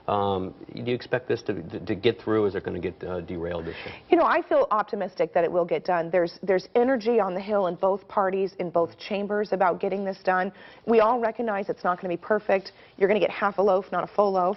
Do you expect this to get through? Is it going to get derailed this year? You know, I feel optimistic that it will get done. There's energy on the Hill in both parties, in both chambers about getting this done. We all recognize it's not going to be perfect. You're going to get half a loaf, not a full loaf.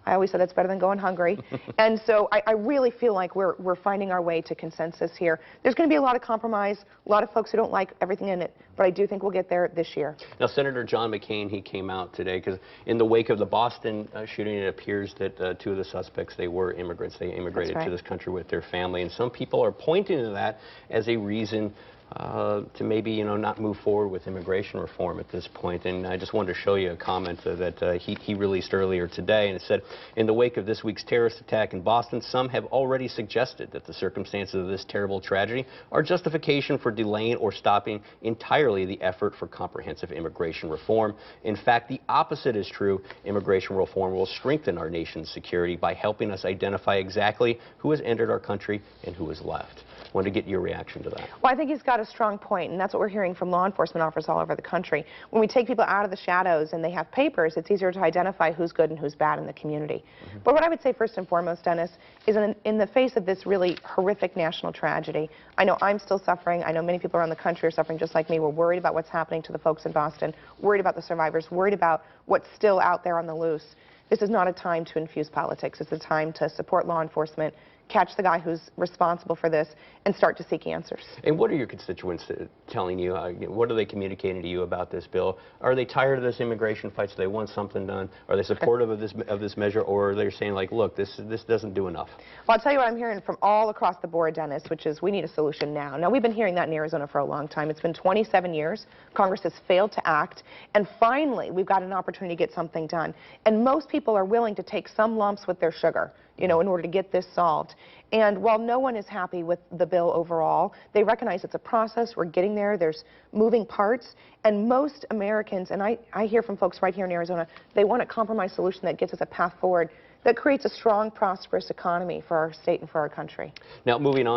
I always said that's better than going hungry. And so I really feel like we're finding our way to consensus here. There's going to be a lot of compromise, a lot of folks who don't like everything in it, but I do think we'll get there this year. Now, Senator John McCain, he came out today because in the wake of the Boston shooting, it appears that two of the suspects, they were immigrants. They immigrated to this country with their family, and some people are pointing to that as a reason to maybe, you know, not move forward with immigration reform at this point. And I just wanted to show you a comment that he released earlier today, and it said, in the wake of this week's terrorist attack in Boston, some have already suggested that the circumstances of this terrible tragedy are justification for delaying or stopping entirely the effort for comprehensive immigration reform. In fact, the opposite is true. Immigration reform will strengthen our nation's security by helping us identify exactly who has entered our country and who has left. I wanted to get your reaction to that. Well, I think he's got a strong point, and that's what we're hearing from law enforcement officers all over the country. When we take people out of the shadows and they have papers, it's easier to identify who's good and who's bad in the community. But what I would say first and foremost, Dennis, is in the face of this really horrific national tragedy, I know I'm still suffering. I know many people around the country are suffering just like me. We're worried about what's happening to the folks in Boston, worried about the survivors, worried about what's still out there on the loose. This is not a time to infuse politics. It's a time to support law enforcement, catch the guy who's responsible for this, and start to seek answers. And what are your constituents telling you? What are they communicating to you about this bill? Are they tired of this immigration fight, so they want something done? Are they supportive of this measure, or are they saying, like, look, this doesn't do enough? Well, I'll tell you what I'm hearing from all across the board, Dennis, which is we need a solution now. Now, we've been hearing that in Arizona for a long time. It's been 27 years. Congress has failed to act, and finally, we've got an opportunity to get something done. And most people are willing to take some lumps with their sugar, you know, in order to get this solved. And while no one is happy with the bill overall, they recognize it's a process. We're getting there. There's moving parts. And most Americans, and I hear from folks right here in Arizona, they want a compromise solution that gets us a path forward that creates a strong, prosperous economy for our state and for our country. Now, moving on.